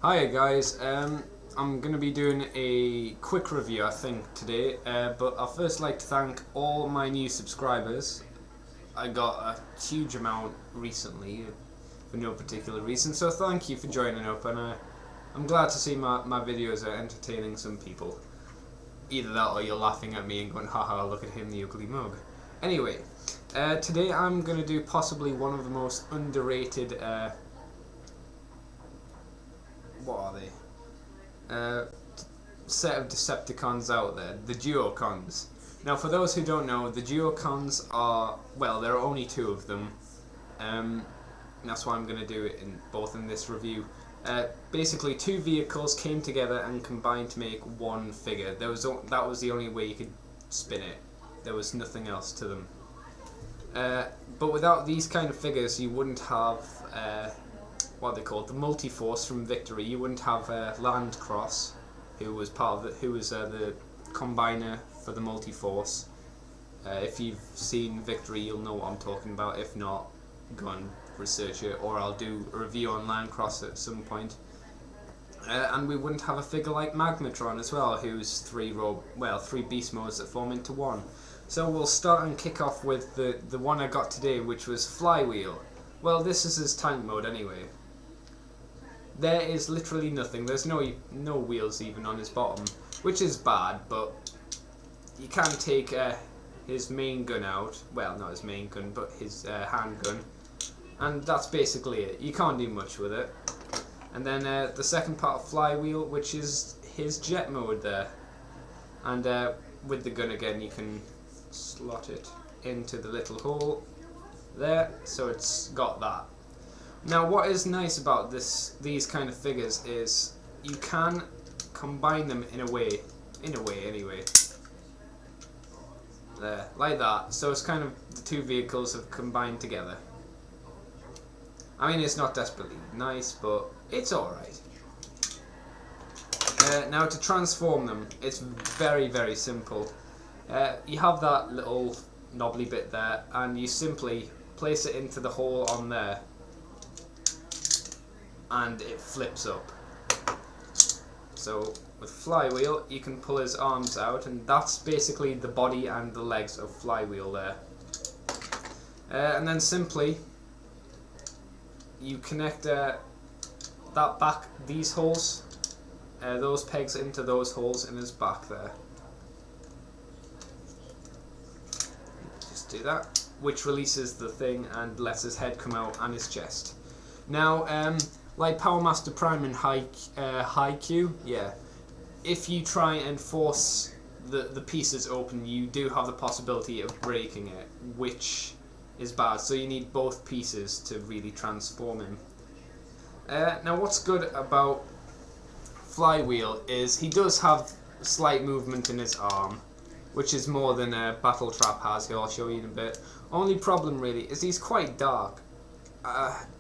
Hi guys, I'm going to be doing a quick review I think today, but I'd first like to thank all my new subscribers. I got a huge amount recently for no particular reason, so thank you for joining up, and I'm glad to see my videos are entertaining some people. Either that or you're laughing at me and going, haha, look at him, the ugly mug. Anyway, today I'm going to do possibly one of the most underrated what are they? Set of Decepticons out there, the Duocons. Now, for those who don't know, the Duocons are, well, there are only two of them. That's why I'm going to do it both in this review. Basically, two vehicles came together and combined to make one figure. That was the only way you could spin it. There was nothing else to them. But without these kind of figures, you wouldn't have what they called the Multiforce from Victory. You wouldn't have Landcross, who was the combiner for the Multiforce. If you've seen Victory, you'll know what I'm talking about. If not, go and research it, or I'll do a review on Landcross at some point. And we wouldn't have a figure like Magmatron as well, who's three beast modes that form into one. So we'll start and kick off with the one I got today, which was Flywheel. Well, this is his tank mode anyway. There is literally nothing. There's no wheels even on his bottom, which is bad, but you can take his main gun out. Well, not his main gun, but his handgun, and that's basically it. You can't do much with it. And then the second part of Flywheel, which is his jet mode there, and with the gun again, you can slot it into the little hole there, so it's got that. Now, what is nice about these kind of figures is you can combine them in a way anyway. There, like that. So it's kind of the two vehicles have combined together. I mean, it's not desperately nice, but it's alright. Now, to transform them, it's very, very simple. You have that little knobbly bit there, and you simply place it into the hole on there, and it flips up. So with Flywheel, you can pull his arms out, and that's basically the body and the legs of Flywheel there. And then simply you connect these holes, those pegs into those holes in his back there. Just do that, which releases the thing and lets his head come out and his chest. Now, like Power Master Prime and Haikyuu, yeah, if you try and force the pieces open, you do have the possibility of breaking it, which is bad. So you need both pieces to really transform him. Now, what's good about Flywheel is he does have slight movement in his arm, which is more than Battletrap has, who I'll show you in a bit. Only problem really is he's quite dark.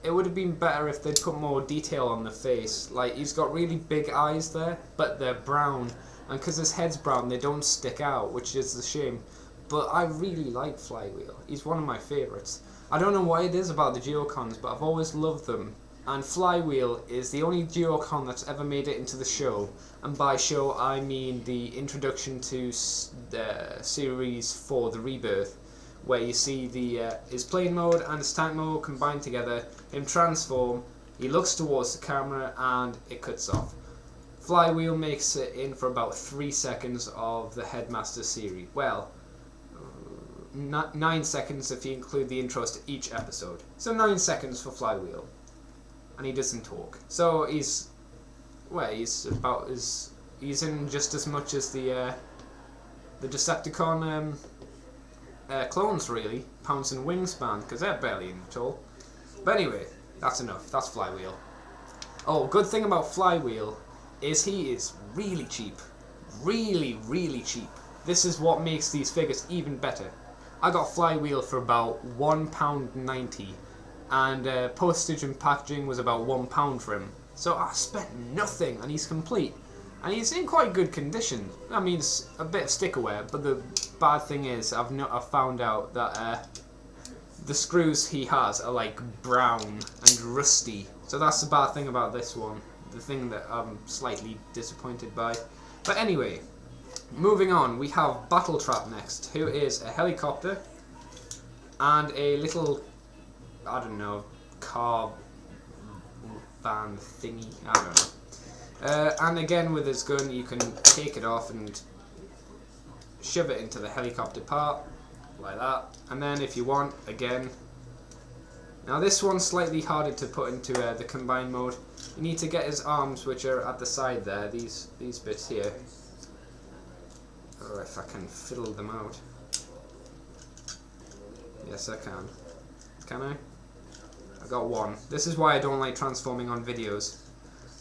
It would have been better if they'd put more detail on the face. Like, he's got really big eyes there, but they're brown, and because his head's brown, they don't stick out, which is a shame. But I really like Flywheel. He's one of my favourites. I don't know what it is about the Duocons, but I've always loved them. And Flywheel is the only Duocon that's ever made it into the show. And by show, I mean the introduction to Series 4, The Rebirth, where you see his plane mode and his tank mode combined together, him transform, he looks towards the camera, and it cuts off. Flywheel makes it in for about 3 seconds of the Headmaster series. Well, 9 seconds if you include the intros to each episode. So 9 seconds for Flywheel. And he doesn't talk. So he's in just as much as the Decepticon clones, really, Pounce and Wingspan, because they're barely in at all. But anyway, that's enough. That's Flywheel. Oh, good thing about Flywheel is he is really cheap. Really, really cheap. This is what makes these figures even better. I got Flywheel for about £1.90, and postage and packaging was about £1 for him. So I spent nothing, and he's complete. And he's in quite good condition. I mean, it's a bit of sticker wear, but the bad thing is I've found out that the screws he has are like brown and rusty. So that's the bad thing about this one. the thing that I'm slightly disappointed by. But anyway, moving on, we have Battletrap next, who is a helicopter and a little, I don't know, car van thingy, I don't know. And again, with his gun, you can take it off and shove it into the helicopter part, like that. And then if you want, again, now this one's slightly harder to put into the combined mode. You need to get his arms, which are at the side there, these bits here. Oh, if I can fiddle them out. Yes, I can. Can I? I got one. This is why I don't like transforming on videos.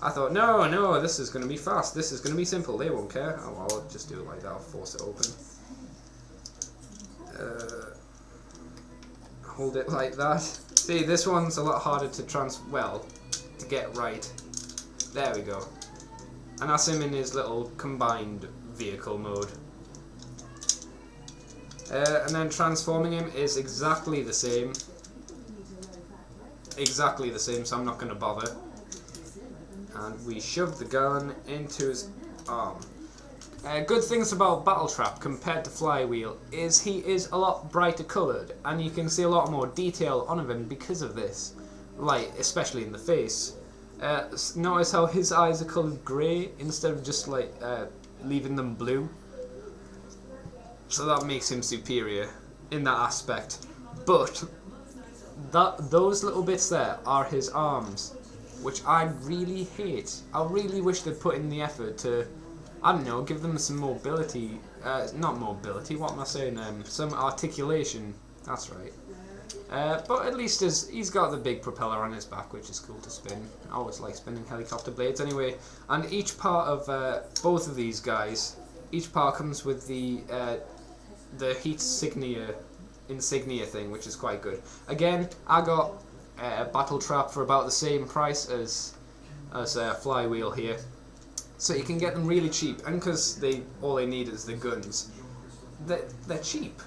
I thought, no, this is going to be fast. This is going to be simple. They won't care. Oh, well, I'll just do it like that. I'll force it open. Hold it like that. See, this one's a lot harder to to get right. There we go. And that's him in his little combined vehicle mode. And then transforming him is exactly the same. Exactly the same, so I'm not going to bother. And we shove the gun into his arm. Good things about Battletrap compared to Flywheel is he is a lot brighter coloured, and you can see a lot more detail on him because of this. Like, especially in the face. Notice how his eyes are coloured grey instead of just like leaving them blue. So that makes him superior in that aspect. But those little bits there are his arms, which I really hate. I really wish they'd put in the effort to, I don't know, give them some mobility. Not mobility, what am I saying? Some articulation. That's right. But at least he's got the big propeller on his back, which is cool to spin. I always like spinning helicopter blades anyway. And each part of both of these guys, each part comes with the heat insignia thing, which is quite good. Again, I got Battletrap for about the same price as Flywheel here, so you can get them really cheap. And because all they need is the guns, they're cheap.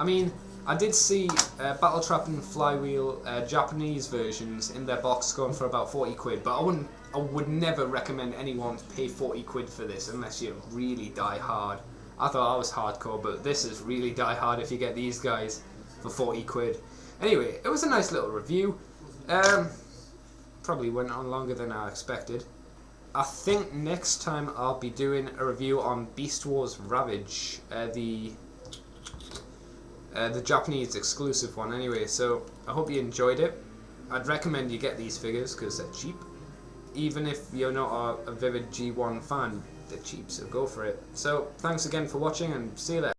I mean, I did see Battletrap and Flywheel Japanese versions in their box going for about 40 quid, but I would never recommend anyone to pay 40 quid for this unless you really die hard. I thought I was hardcore, but this is really die hard if you get these guys for 40 quid. Anyway, it was a nice little review. Probably went on longer than I expected. I think next time I'll be doing a review on Beast Wars Ravage, the Japanese exclusive one anyway, so I hope you enjoyed it. I'd recommend you get these figures because they're cheap. Even if you're not a Vivid G1 fan, they're cheap, so go for it. So, thanks again for watching and see you later.